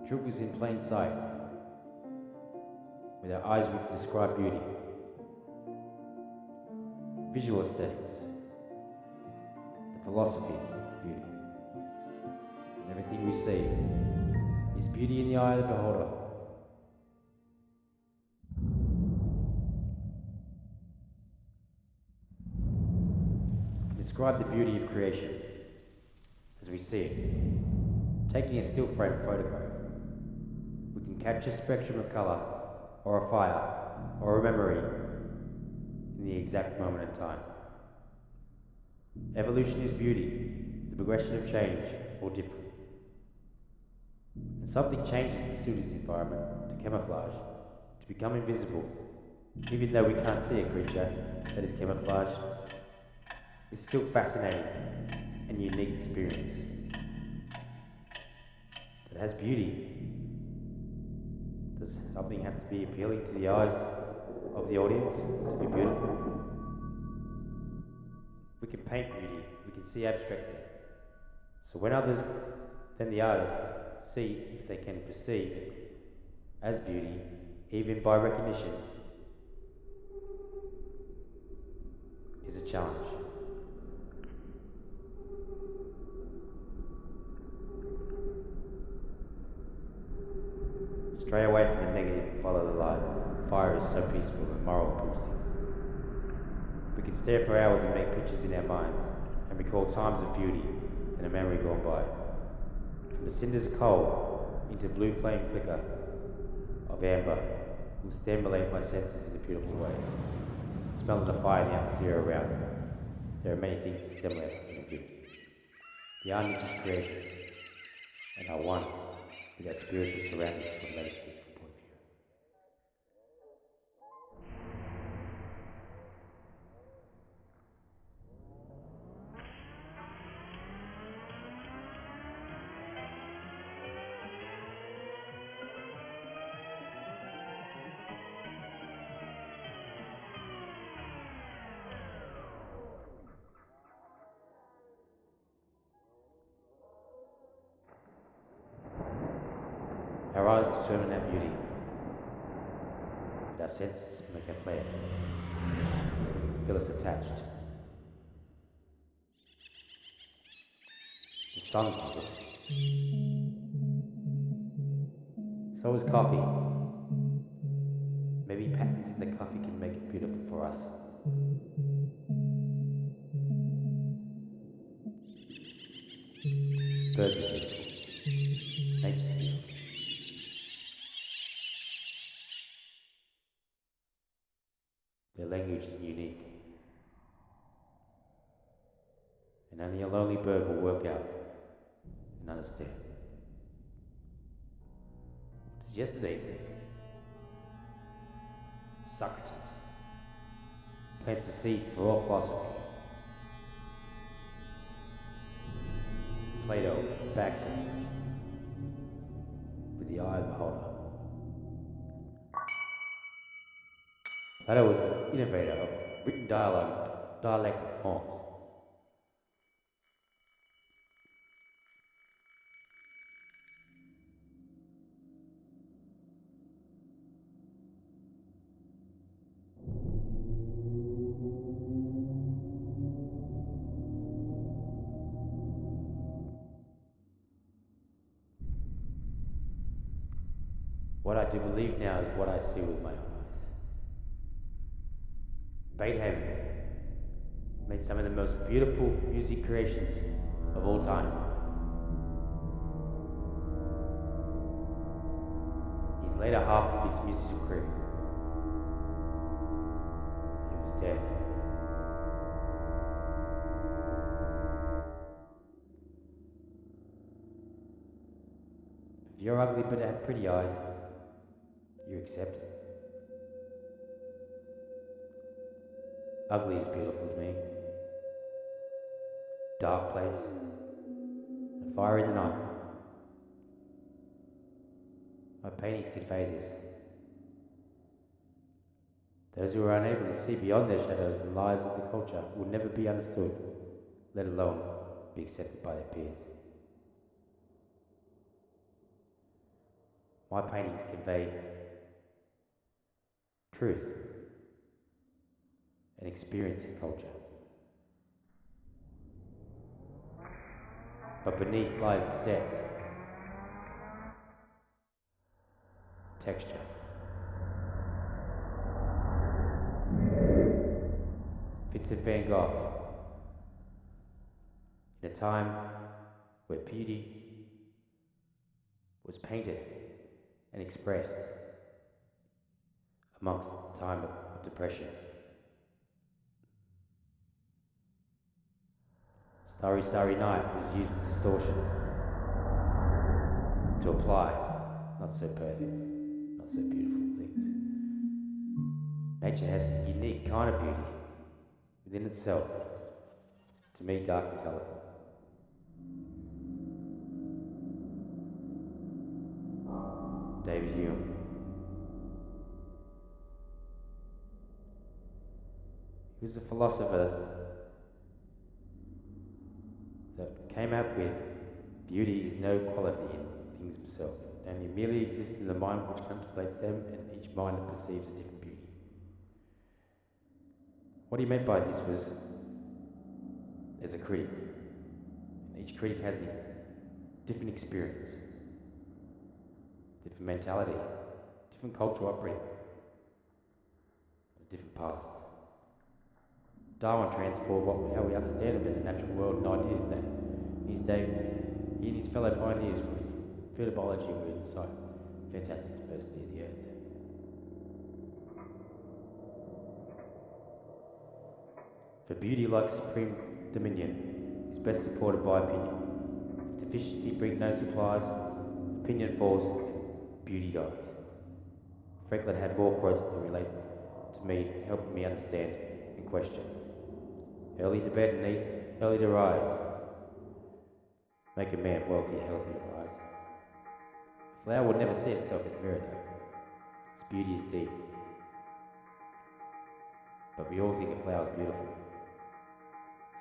The truth is in plain sight. With our eyes we can describe beauty. Visual aesthetics. The philosophy of beauty. And everything we see is beauty in the eye of the beholder. Describe the beauty of creation as we see it. Taking a still frame photograph, we can capture a spectrum of colour, or a fire, or a memory in the exact moment in time. Evolution is beauty, the progression of change, or different. And something changes to suit its environment, to camouflage, to become invisible, even though we can't see a creature that is camouflaged. It's still fascinating and unique experience. It has beauty. Does something have to be appealing to the eyes of the audience to be beautiful? We can paint beauty, we can see abstractly. So when others than the artist see if they can perceive it as beauty, even by recognition, is a challenge. Stray away from the negative and follow the light. Fire is so peaceful and moral boosting. We can stare for hours and make pictures in our minds and recall times of beauty and a memory gone by. From the cinders of coal into blue flame flicker of amber will stimulate my senses in a beautiful way. Smelling the fire in the atmosphere around. There are many things to stimulate in beauty. Beyond nature's creation and are one with our spiritual surroundings from metaphysical point of view. Our eyes determine our beauty, but our senses make our play it, feel us attached. The sun's beautiful. So is coffee. Maybe patterns in the coffee can make it beautiful for us. Birds are beautiful. Nature's beautiful. Their language is unique. And only a lonely bird will work out and understand. What does yesterday think? Socrates plants the seed for all philosophy. Plato backs it with the eye of the beholder. Plato was the innovator of written dialogue and dialectic forms. What I do believe now is what I see with my own eyes. Beethoven made some of the most beautiful music creations of all time. In his later half of his musical career, he was deaf. If you're ugly but have pretty eyes, you're accepted. Ugly is beautiful to me. Dark place, and fire in the night. My paintings convey this. Those who are unable to see beyond their shadows and lies of the culture will never be understood, let alone be accepted by their peers. My paintings convey truth and experience in culture. But beneath lies depth, texture. Vincent van Gogh, in a time where beauty was painted and expressed amongst the time of depression. Starry, Starry Night was used with distortion to apply not so perfect, not so beautiful things. Nature has a unique kind of beauty within itself, to me dark and colourful. David Hume. He was a philosopher that came up with beauty is no quality in things themselves, only merely exist in the mind which contemplates them, and each mind perceives a different beauty. What he meant by this was, there's a critic, and each critic has a different experience, different mentality, different cultural upbringing, a different past. Darwin transformed how we understand about the natural world and ideas that in his day, he and his fellow pioneers with further biology were inside fantastic diversity of the earth. For beauty, like supreme dominion, is best supported by opinion. If deficiency brings no supplies, opinion falls and beauty dies. Franklin had more quotes that relate to me, helping me understand and question. Early to bed and eat, early to rise. Make a man wealthy, healthy, and wise. A flower would never see itself in the mirror though. Its beauty is deep. But we all think a flower is beautiful,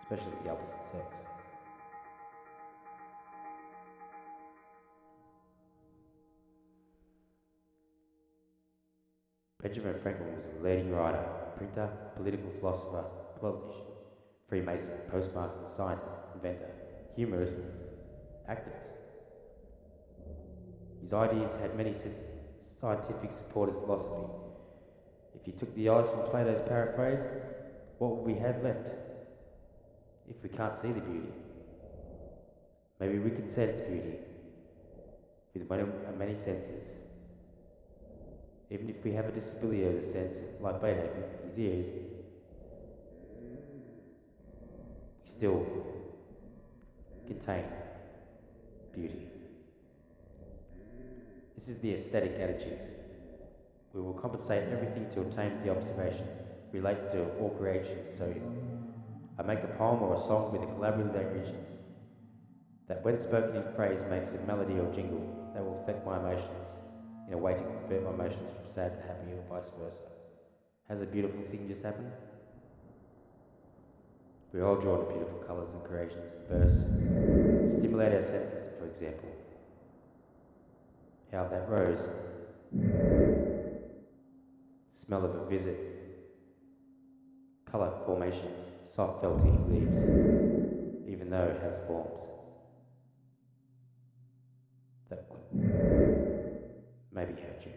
especially the opposite sex. Benjamin Franklin was a leading writer, printer, political philosopher, politician, Freemason, postmaster, scientist, inventor, humorist, activist. His ideas had many scientific support as philosophy. If you took the eyes from Plato's paraphrase, what would we have left if we can't see the beauty? Maybe we can sense beauty with many senses. Even if we have a disability of the sense, like Beethoven, his ears, we still contain beauty. This is the aesthetic attitude. We will compensate everything to attain the observation, relates to all creation. So if I make a poem or a song with a collaborative language that when spoken in phrase makes a melody or jingle, that will affect my emotions in a way to convert my emotions from sad to happy or vice versa. Has a beautiful thing just happened? We're all drawn to beautiful colours and creations in verse. Stimulate our senses, for example. How that rose. Smell of a visit. Colour formation, soft felty leaves, even though it has forms that would maybe hurt you.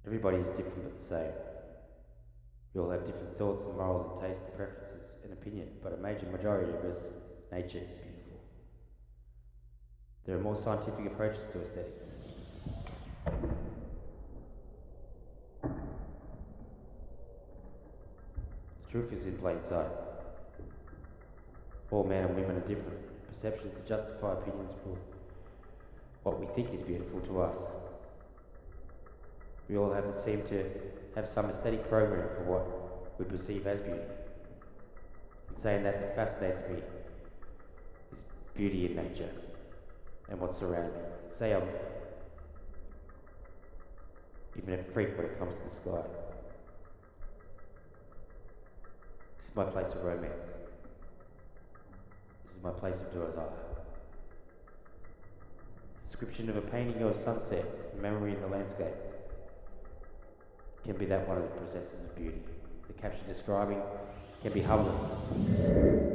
Everybody is different but the same. We all have different thoughts and morals and tastes and preferences and opinion, but a major majority of us, nature is beautiful. There are more scientific approaches to aesthetics. The truth is in plain sight. All men and women are different. Perceptions to justify opinions for what we think is beautiful to us. We all seem to have some aesthetic program for what we perceive as beauty. In saying that fascinates me is beauty in nature and what's around me. Say I'm even a freak when it comes to the sky. This is my place of romance. to my place of desire. Description of a painting or a sunset, a memory in the landscape, can be that one of the possessors of beauty. The caption describing can be humbling.